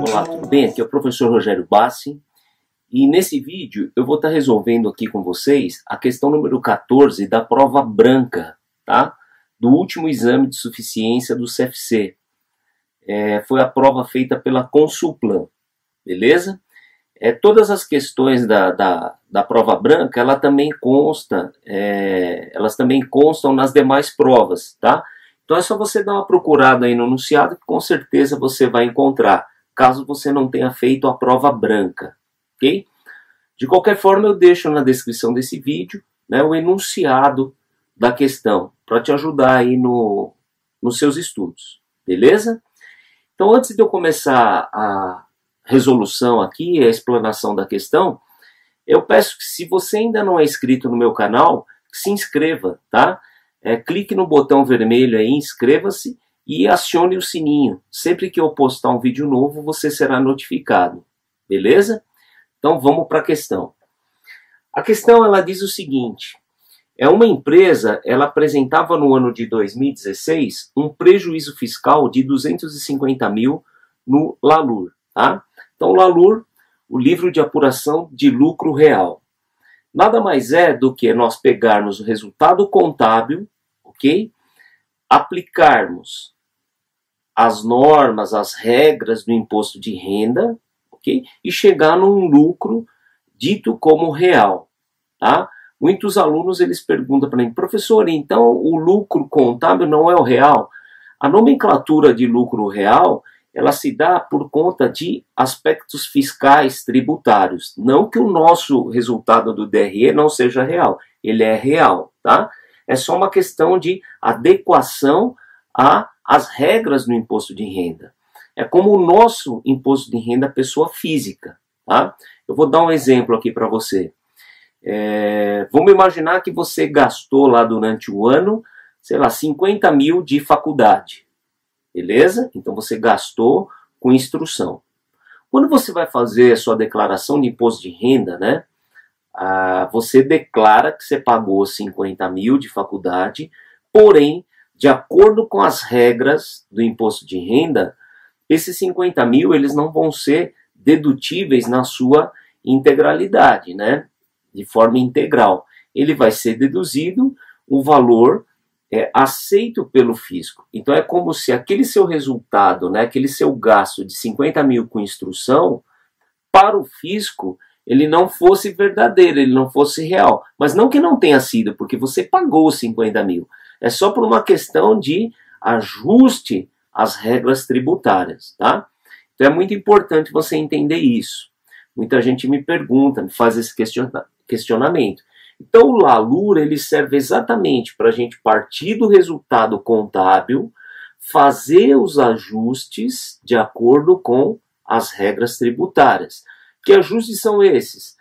Olá, tudo bem? Aqui é o professor Rogério Bassi e nesse vídeo eu vou estar resolvendo aqui com vocês a questão número 14 da prova branca, tá? Do último exame de suficiência do CFC. Foi a prova feita pela Consulplan, beleza? Todas as questões da prova branca, elas também constam nas demais provas, tá? Então é só você dar uma procurada aí no enunciado que com certeza você vai encontrar, caso você não tenha feito a prova branca, ok? De qualquer forma, eu deixo na descrição desse vídeo, né, o enunciado da questão, para te ajudar aí nos seus estudos, beleza? Então antes de eu começar a resolução aqui, a explanação da questão, eu peço que se você ainda não é inscrito no meu canal, se inscreva, tá? Clique no botão vermelho aí, inscreva-se e acione o sininho. Sempre que eu postar um vídeo novo, você será notificado, beleza? Então vamos para a questão. A questão ela diz o seguinte: uma empresa, ela apresentava no ano de 2016 um prejuízo fiscal de 250 mil no LALUR, tá? Então LALUR, o livro de apuração de lucro real. Nada mais é do que nós pegarmos o resultado contábil, ok? Aplicarmos as normas, as regras do imposto de renda, ok? E chegar num lucro dito como real, tá? Muitos alunos eles perguntam para mim, professor, então o lucro contábil não é o real? A nomenclatura de lucro real, ela se dá por conta de aspectos fiscais às não que o nosso resultado do DRE não seja real, ele é real, tá? É só uma questão de adequação às regras do imposto de renda. É como o nosso imposto de renda pessoa física, tá? Eu vou dar um exemplo aqui para você. Vamos imaginar que você gastou lá durante o ano, sei lá, 50 mil de faculdade. Beleza? Então você gastou com instrução. Quando você vai fazer a sua declaração de imposto de renda, né? Você declara que você pagou 50 mil de faculdade, porém, de acordo com as regras do imposto de renda, esses 50 mil eles não vão ser dedutíveis na sua integralidade, né? De forma integral. Ele vai ser deduzido o valor aceito pelo fisco. Então é como se aquele seu resultado, né, aquele seu gasto de 50 mil com instrução, para o fisco, ele não fosse verdadeiro, ele não fosse real. Mas não que não tenha sido, porque você pagou os 50 mil. É só por uma questão de ajuste às regras tributárias, tá? Então é muito importante você entender isso. Muita gente me pergunta, me faz esse questionamento. Então o LALUR ele serve exatamente para a gente partir do resultado contábil, fazer os ajustes de acordo com as regras tributárias. Que ajustes são esses?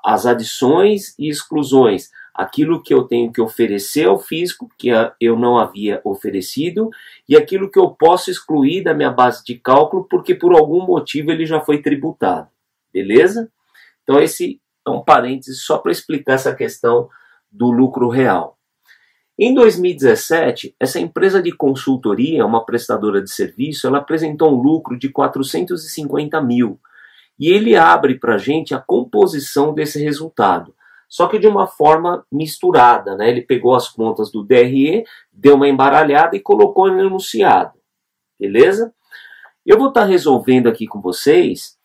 As adições e exclusões. Aquilo que eu tenho que oferecer ao fisco, que eu não havia oferecido, e aquilo que eu posso excluir da minha base de cálculo, porque por algum motivo ele já foi tributado. Beleza? Então esse é um parênteses só para explicar essa questão do lucro real. Em 2017, essa empresa de consultoria, uma prestadora de serviço, ela apresentou um lucro de 450 mil. E ele abre para a gente a composição desse resultado. Só que de uma forma misturada, né? Ele pegou as contas do DRE, deu uma embaralhada e colocou no enunciado. Beleza? Eu vou estar resolvendo aqui com vocês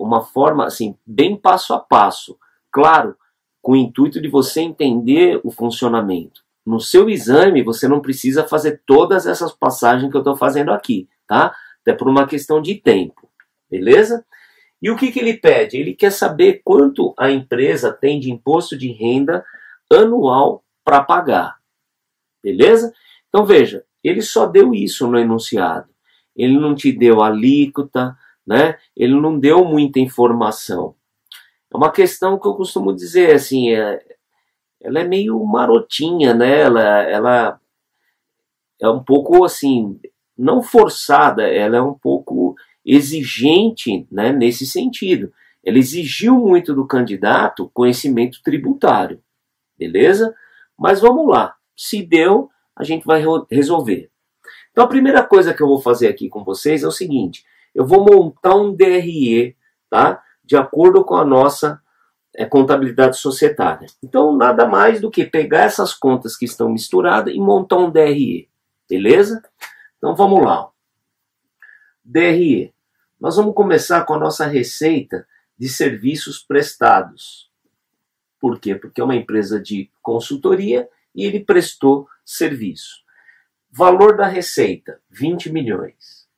uma forma assim, bem passo a passo. Claro, com o intuito de você entender o funcionamento. No seu exame, você não precisa fazer todas essas passagens que eu estou fazendo aqui, tá? Até por uma questão de tempo. Beleza? E o que ele pede? Ele quer saber quanto a empresa tem de imposto de renda anual para pagar. Beleza? Então veja, ele só deu isso no enunciado. Ele não te deu alíquota, né? Ele não deu muita informação. É uma questão que eu costumo dizer assim, ela é meio marotinha, né? Ela é um pouco assim, não forçada, ela é um pouco exigente, né, nesse sentido. Ela exigiu muito do candidato conhecimento tributário, beleza? Mas vamos lá, se deu, a gente vai resolver. Então a primeira coisa que eu vou fazer aqui com vocês é o seguinte, eu vou montar um DRE, tá? De acordo com a nossa contabilidade societária. Então nada mais do que pegar essas contas que estão misturadas e montar um DRE, beleza? Então vamos lá. DRE. Nós vamos começar com a nossa receita de serviços prestados. Por quê? Porque é uma empresa de consultoria e ele prestou serviço. Valor da receita, 20 milhões.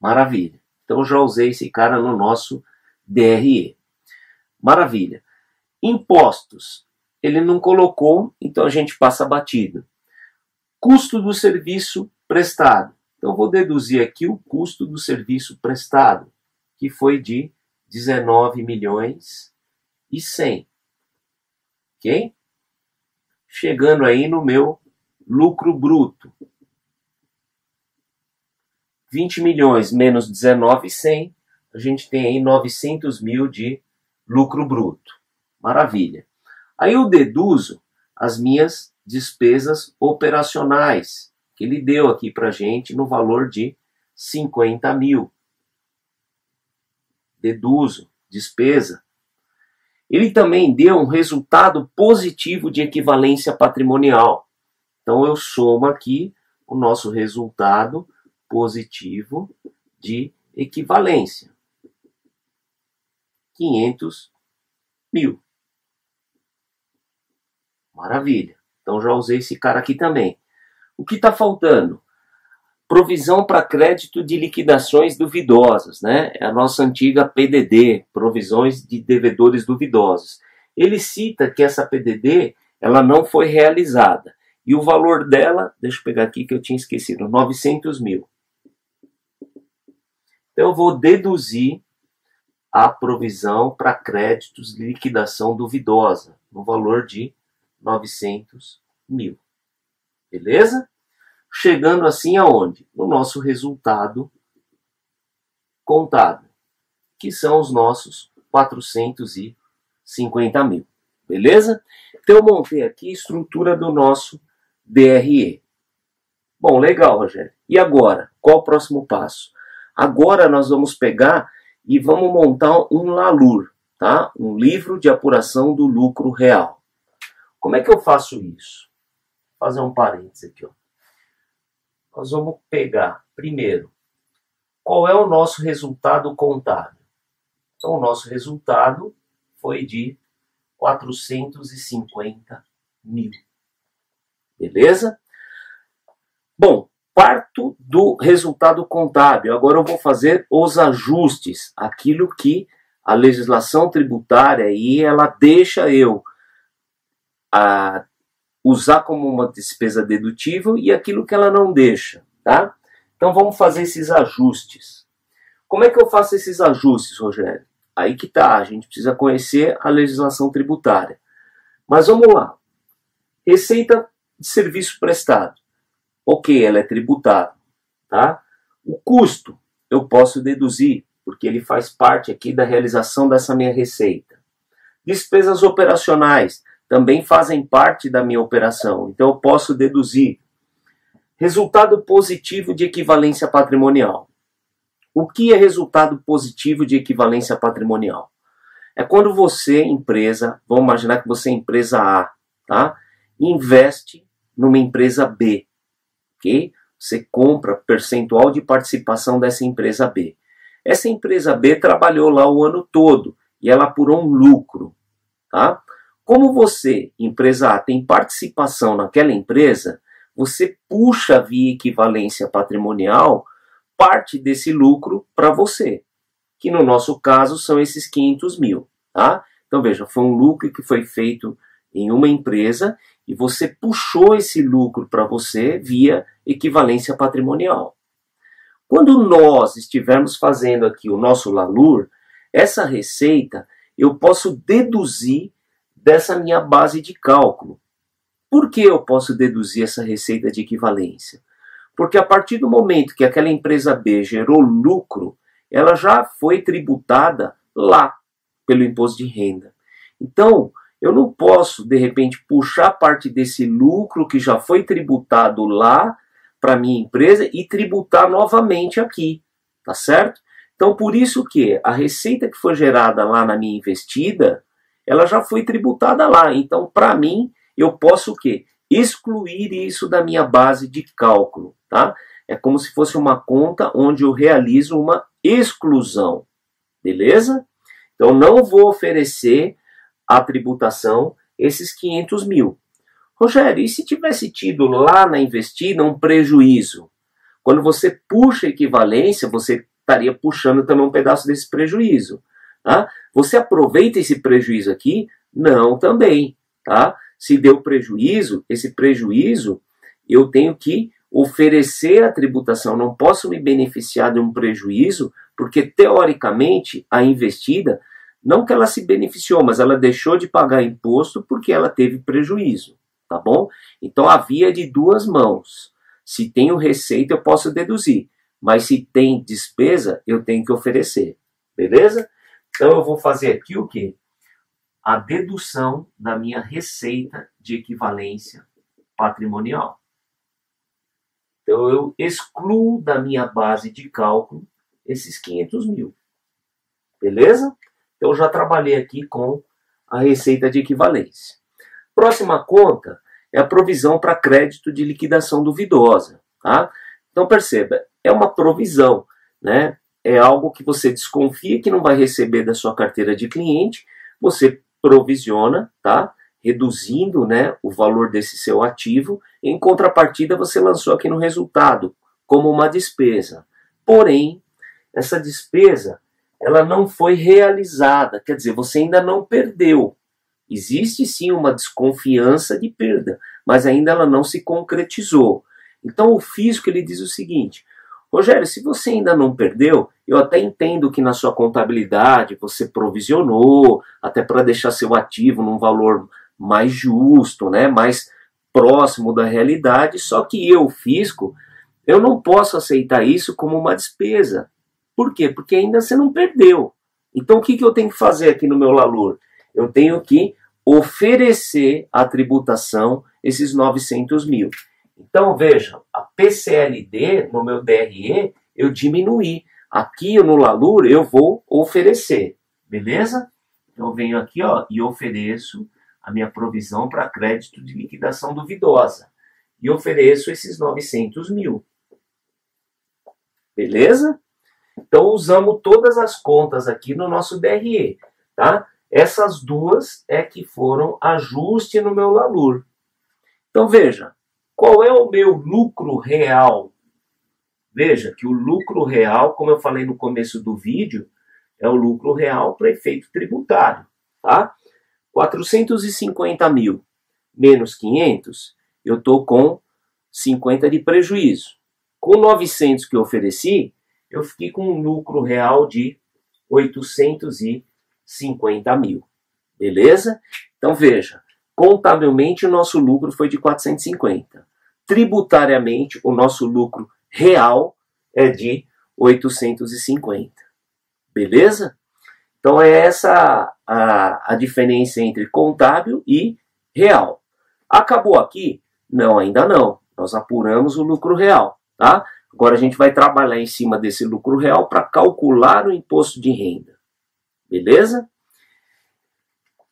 Maravilha. Então já usei esse cara no nosso DRE. Maravilha. Impostos. Ele não colocou, então a gente passa batido. Custo do serviço prestado. Então eu vou deduzir aqui o custo do serviço prestado, que foi de 19 milhões e 100. Ok? Chegando aí no meu lucro bruto. 20 milhões menos 19 e 100, a gente tem aí 900 mil de lucro bruto. Maravilha. Aí eu deduzo as minhas despesas operacionais, que ele deu aqui para a gente no valor de 50 mil. Deduzo, despesa. Ele também deu um resultado positivo de equivalência patrimonial. Então eu somo aqui o nosso resultado positivo de equivalência. 500 mil. Maravilha. Então já usei esse cara aqui também. O que está faltando? Provisão para crédito de liquidações duvidosas, né? É a nossa antiga PDD, provisões de devedores duvidosos. Ele cita que essa PDD ela não foi realizada. E o valor dela, deixa eu pegar aqui que eu tinha esquecido, 900 mil. Então eu vou deduzir a provisão para créditos de liquidação duvidosa, no valor de 900 mil. Beleza? Chegando assim aonde? No nosso resultado contábil, que são os nossos 450 mil. Beleza? Então eu montei aqui a estrutura do nosso DRE. Bom, legal, Rogério. E agora? Qual o próximo passo? Agora nós vamos pegar e vamos montar um LALUR, tá? Um livro de apuração do lucro real. Como é que eu faço isso? Vou fazer um parênteses aqui, ó. Nós vamos pegar, primeiro, qual é o nosso resultado contábil. Então, o nosso resultado foi de 450 mil. Beleza? Bom, parto do resultado contábil. Agora eu vou fazer os ajustes, aquilo que a legislação tributária aí, ela deixa eu usar como uma despesa dedutível e aquilo que ela não deixa, tá? Então vamos fazer esses ajustes. Como é que eu faço esses ajustes, Rogério? Aí que tá, a gente precisa conhecer a legislação tributária. Mas vamos lá. Receita de serviço prestado. Ok, ela é tributada, tá? O custo eu posso deduzir, porque ele faz parte aqui da realização dessa minha receita. Despesas operacionais também fazem parte da minha operação, então eu posso deduzir. Resultado positivo de equivalência patrimonial. O que é resultado positivo de equivalência patrimonial? É quando você, empresa, vamos imaginar que você é empresa A, tá? Investe numa empresa B, ok? Você compra percentual de participação dessa empresa B. Essa empresa B trabalhou lá o ano todo e ela apurou um lucro, tá? Como você, empresa A, tem participação naquela empresa, você puxa via equivalência patrimonial parte desse lucro para você, que no nosso caso são esses 500 mil. Tá? Então veja, foi um lucro que foi feito em uma empresa e você puxou esse lucro para você via equivalência patrimonial. Quando nós estivermos fazendo aqui o nosso LALUR, essa receita eu posso deduzir dessa minha base de cálculo. Por que eu posso deduzir essa receita de equivalência? Porque a partir do momento que aquela empresa B gerou lucro, ela já foi tributada lá pelo imposto de renda. Então, eu não posso, de repente, puxar parte desse lucro que já foi tributado lá para minha empresa e tributar novamente aqui, tá certo? Então, por isso que a receita que foi gerada lá na minha investida, ela já foi tributada lá. Então, para mim, eu posso o quê? Excluir isso da minha base de cálculo, tá? É como se fosse uma conta onde eu realizo uma exclusão, beleza? Então, não vou oferecer a tributação esses 500 mil. Rogério, e se tivesse tido lá na investida um prejuízo? Quando você puxa a equivalência, você estaria puxando também um pedaço desse prejuízo. Tá? Você aproveita esse prejuízo aqui? Não, também. Tá? Se deu prejuízo, esse prejuízo eu tenho que oferecer a tributação. Não posso me beneficiar de um prejuízo, porque teoricamente a investida, não que ela se beneficiou, mas ela deixou de pagar imposto porque ela teve prejuízo. Tá bom? Então a via é de duas mãos. Se tenho receita, eu posso deduzir. Mas se tem despesa, eu tenho que oferecer. Beleza? Então eu vou fazer aqui o quê? A dedução da minha receita de equivalência patrimonial. Então eu excluo da minha base de cálculo esses 500 mil. Beleza? Então eu já trabalhei aqui com a receita de equivalência. Próxima conta é a provisão para crédito de liquidação duvidosa. Tá? Então perceba, é uma provisão, né? É algo que você desconfia que não vai receber da sua carteira de cliente, você provisiona, tá? Reduzindo, né, o valor desse seu ativo, em contrapartida você lançou aqui no resultado, como uma despesa. Porém, essa despesa, ela não foi realizada, quer dizer, você ainda não perdeu. Existe sim uma desconfiança de perda, mas ainda ela não se concretizou. Então o físico ele diz o seguinte: Rogério, se você ainda não perdeu, eu até entendo que na sua contabilidade você provisionou, até para deixar seu ativo num valor mais justo, né, mais próximo da realidade, só que eu, físico, eu não posso aceitar isso como uma despesa. Por quê? Porque ainda você não perdeu. Então o que eu tenho que fazer aqui no meu LALUR? Eu tenho que oferecer a tributação, esses 900 mil. Então, veja, a PCLD, no meu DRE, eu diminuí. Aqui no LALUR, eu vou oferecer. Beleza? Então, eu venho aqui ó, e ofereço a minha provisão para crédito de liquidação duvidosa. E ofereço esses 900 mil. Beleza? Então, usamos todas as contas aqui no nosso DRE. Tá? Essas duas é que foram ajuste no meu LALUR. Então, veja. Qual é o meu lucro real? Veja que o lucro real, como eu falei no começo do vídeo, é o lucro real para efeito tributário. Tá? 450 mil menos 500, eu estou com 50 de prejuízo. Com 900 que eu ofereci, eu fiquei com um lucro real de 850 mil. Beleza? Então veja. Contabilmente, o nosso lucro foi de 450. Tributariamente, o nosso lucro real é de 850. Beleza? Então, é essa a diferença entre contábil e real. Acabou aqui? Não, ainda não. Nós apuramos o lucro real. Tá? Agora, a gente vai trabalhar em cima desse lucro real para calcular o imposto de renda. Beleza?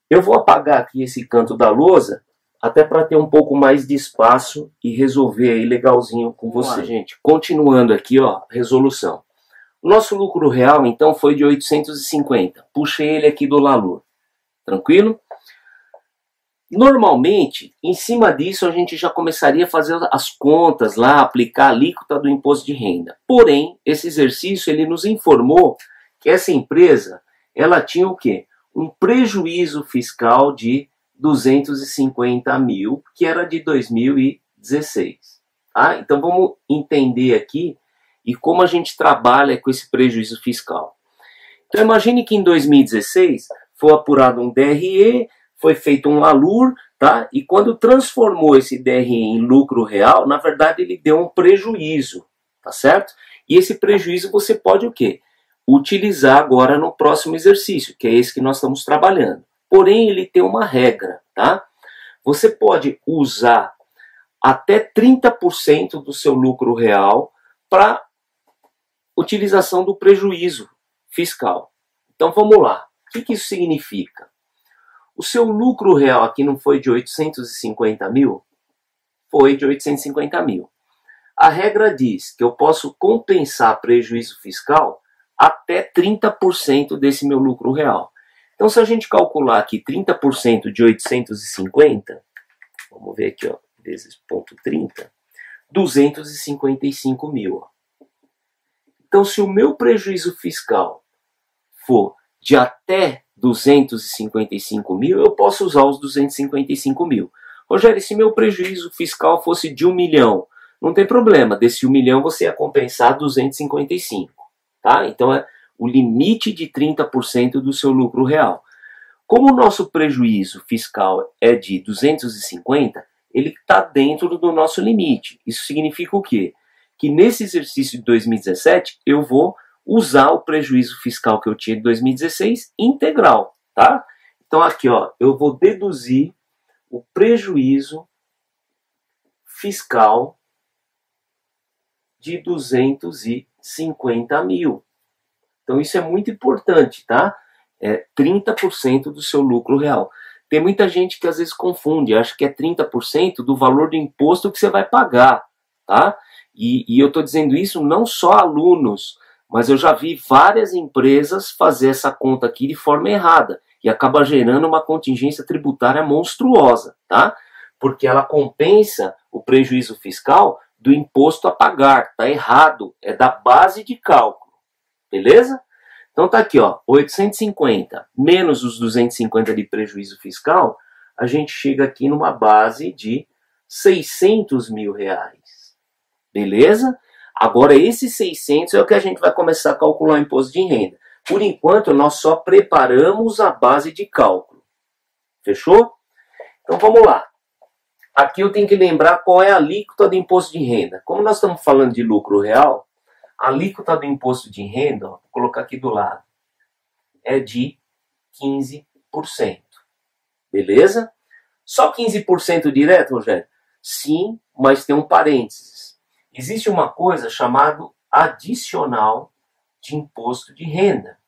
Eu vou apagar aqui esse canto da lousa, até para ter um pouco mais de espaço e resolver aí legalzinho com você, gente. Continuando aqui, ó, resolução. O nosso lucro real, então, foi de 850. Puxei ele aqui do LALUR. Tranquilo? Normalmente, em cima disso, a gente já começaria a fazer as contas lá, aplicar a alíquota do imposto de renda. Porém, esse exercício, ele nos informou que essa empresa, ela tinha o quê? Um prejuízo fiscal de 250 mil, que era de 2016. Tá? Então vamos entender aqui e como a gente trabalha com esse prejuízo fiscal. Então imagine que em 2016 foi apurado um DRE, foi feito um LALUR, tá? E quando transformou esse DRE em lucro real, na verdade ele deu um prejuízo, tá certo? E esse prejuízo você pode o quê? Utilizar agora no próximo exercício, que é esse que nós estamos trabalhando. Porém, ele tem uma regra, tá? Você pode usar até 30% do seu lucro real para utilização do prejuízo fiscal. Então vamos lá. O que isso significa? O seu lucro real aqui não foi de 850 mil? Foi de 850 mil. A regra diz que eu posso compensar prejuízo fiscal até 30% desse meu lucro real. Então, se a gente calcular aqui 30% de 850, vamos ver aqui, ó, vezes 0,30, 255 mil. Ó. Então, se o meu prejuízo fiscal for de até 255 mil, eu posso usar os 255 mil. Rogério, se meu prejuízo fiscal fosse de 1 milhão, não tem problema, desse 1 milhão você ia compensar 255, tá? Então é o limite de 30% do seu lucro real. Como o nosso prejuízo fiscal é de 250, ele está dentro do nosso limite. Isso significa o quê? Que nesse exercício de 2017 eu vou usar o prejuízo fiscal que eu tinha de 2016 integral, tá? Então aqui, ó, eu vou deduzir o prejuízo fiscal de 250 mil. Então isso é muito importante, tá? É 30% do seu lucro real. Tem muita gente que às vezes confunde, acha que é 30% do valor do imposto que você vai pagar, tá? E eu estou dizendo isso não só a alunos, mas eu já vi várias empresas fazer essa conta aqui de forma errada e acaba gerando uma contingência tributária monstruosa, tá? Porque ela compensa o prejuízo fiscal do imposto a pagar, tá errado, é da base de cálculo, beleza? Então tá aqui, ó, 850 menos os 250 de prejuízo fiscal, a gente chega aqui numa base de 600 mil reais, beleza? Agora esses 600 é o que a gente vai começar a calcular o imposto de renda. Por enquanto nós só preparamos a base de cálculo, fechou? Então vamos lá. Aqui eu tenho que lembrar qual é a alíquota do imposto de renda. Como nós estamos falando de lucro real, a alíquota do imposto de renda, ó, vou colocar aqui do lado, é de 15%. Beleza? Só 15% direto, Rogério? Sim, mas tem um parênteses. Existe uma coisa chamada adicional de imposto de renda,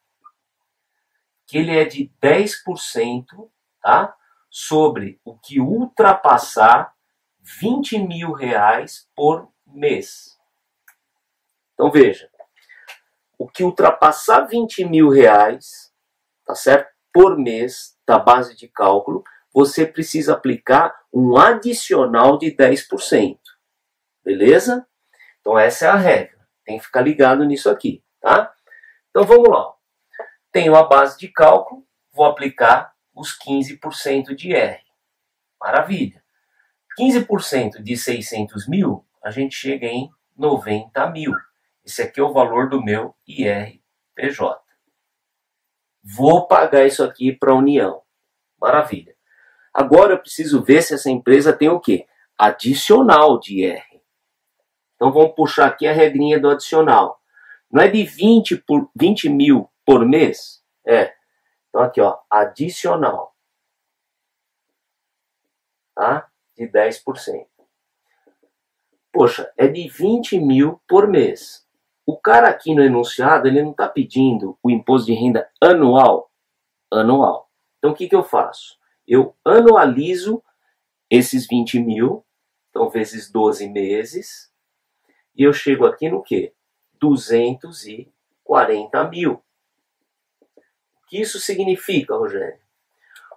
que ele é de 10%, tá? Sobre o que ultrapassar 20 mil reais por mês. Então veja, o que ultrapassar 20 mil reais, tá certo? Por mês, da base de cálculo, você precisa aplicar um adicional de 10%. Beleza? Então essa é a regra. Tem que ficar ligado nisso aqui, tá? Então vamos lá. Tenho a base de cálculo, vou aplicar os 15% de IR. Maravilha. 15% de 600 mil, a gente chega em 90 mil. Esse aqui é o valor do meu IRPJ. Vou pagar isso aqui para a União. Maravilha. Agora eu preciso ver se essa empresa tem o quê? Adicional de IR. Então vamos puxar aqui a regrinha do adicional. Não é de 20 mil por mês? É. Então aqui, ó, adicional. Tá? De 10%. Poxa, é de 20 mil por mês. O cara aqui no enunciado, ele não está pedindo o imposto de renda anual? Anual. Então o que eu faço? Eu anualizo esses 20 mil, então vezes 12 meses, e eu chego aqui no quê? 240 mil. O que isso significa, Rogério?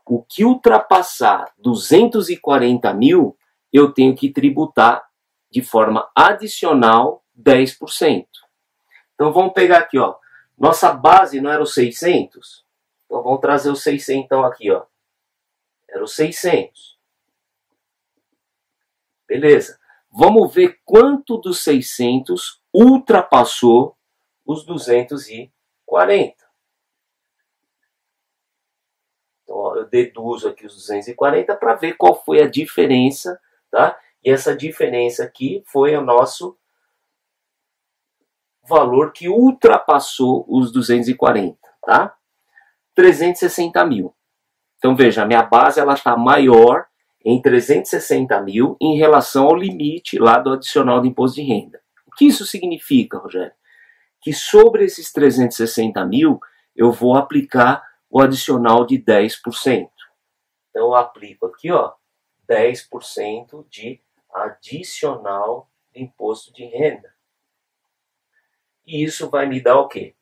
O que ultrapassar 240 mil, eu tenho que tributar de forma adicional 10%. Então vamos pegar aqui, ó. Nossa base não era os 600? Então vamos trazer os 600 aqui, ó. Era os 600. Beleza. Vamos ver quanto dos 600 ultrapassou os 240. Então, ó, eu deduzo aqui os 240 para ver qual foi a diferença, tá? E essa diferença aqui foi o nosso valor que ultrapassou os 240, tá? 360 mil. Então veja, a minha base ela está maior em 360 mil em relação ao limite lá do adicional de imposto de renda. O que isso significa, Rogério? Que sobre esses 360 mil eu vou aplicar o adicional de 10%. Então eu aplico aqui, ó, 10% de adicional de imposto de renda. E isso vai me dar o quê?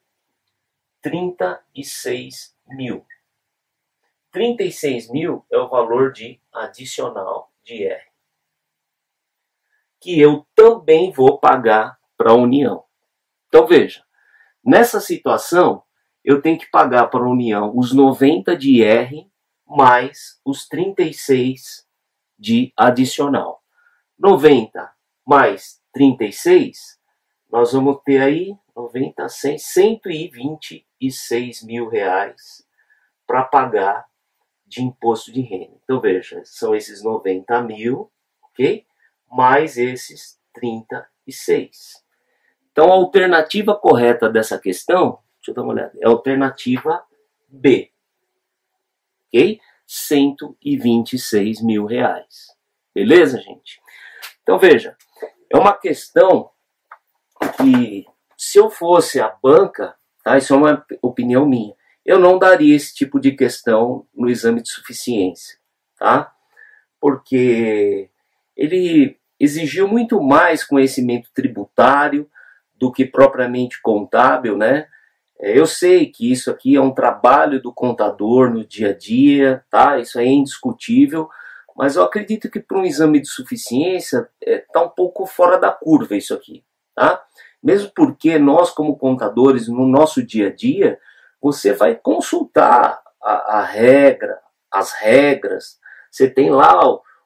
36 mil. 36 mil é o valor de adicional de IR, que eu também vou pagar para a União. Então veja, nessa situação eu tenho que pagar para a União os 90 de IR mais os 36 de adicional. 90 mais 36, nós vamos ter aí 90, 100, 126 mil reais para pagar de imposto de renda. Então veja, são esses 90 mil, ok? Mais esses 36. Então a alternativa correta dessa questão, deixa eu dar uma olhada, é a alternativa B, ok? 126 mil reais. Beleza, gente? Então veja, é uma questão que, se eu fosse a banca, tá? Isso é uma opinião minha, eu não daria esse tipo de questão no exame de suficiência, tá? Porque ele exigiu muito mais conhecimento tributário do que propriamente contábil, né? Eu sei que isso aqui é um trabalho do contador no dia a dia, tá? Isso aí é indiscutível, mas eu acredito que para um exame de suficiência está um pouco fora da curva isso aqui, tá? Mesmo porque nós, como contadores, no nosso dia a dia, você vai consultar as regras, você tem lá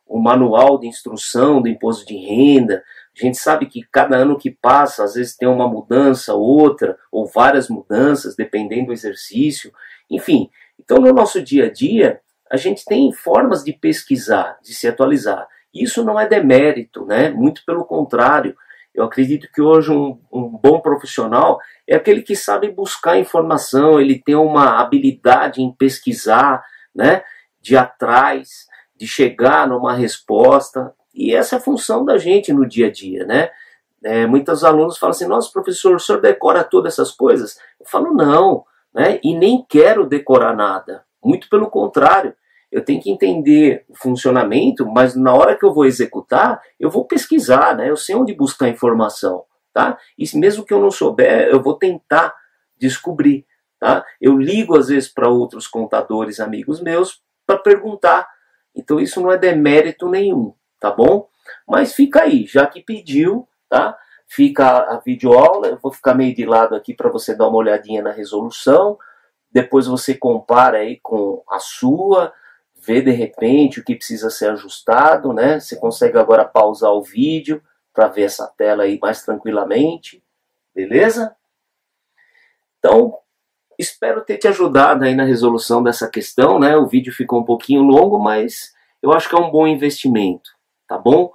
o manual de instrução do imposto de renda, a gente sabe que cada ano que passa, às vezes tem uma mudança, outra, ou várias mudanças, dependendo do exercício, enfim. Então, no nosso dia a dia, a gente tem formas de pesquisar, de se atualizar. Isso não é demérito, né? Muito pelo contrário. Eu acredito que hoje um bom profissional é aquele que sabe buscar informação, ele tem uma habilidade em pesquisar, né? De ir atrás, de chegar numa resposta. E essa é a função da gente no dia a dia, né? Muitos alunos falam assim, nossa, professor, o senhor decora todas essas coisas? Eu falo, não, né? E nem quero decorar nada. Muito pelo contrário. Eu tenho que entender o funcionamento, mas na hora que eu vou executar, eu vou pesquisar, né? Eu sei onde buscar informação, tá? E mesmo que eu não souber, eu vou tentar descobrir, tá? Eu ligo às vezes para outros contadores, amigos meus, para perguntar. Então isso não é demérito nenhum, tá bom? Mas fica aí, já que pediu, tá? Fica a videoaula, eu vou ficar meio de lado aqui para você dar uma olhadinha na resolução, depois você compara aí com a sua, vê de repente o que precisa ser ajustado, né? Você consegue agora pausar o vídeo para ver essa tela aí mais tranquilamente, beleza? Então, espero ter te ajudado aí na resolução dessa questão, né? O vídeo ficou um pouquinho longo, mas eu acho que é um bom investimento, tá bom?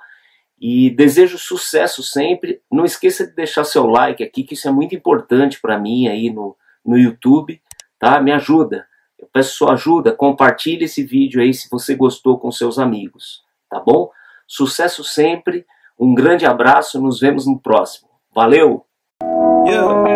E desejo sucesso sempre. Não esqueça de deixar seu like aqui, que isso é muito importante para mim aí no YouTube, tá? Me ajuda. Eu peço sua ajuda, compartilhe esse vídeo aí se você gostou com seus amigos, tá bom? Sucesso sempre, um grande abraço, nos vemos no próximo. Valeu! Yeah.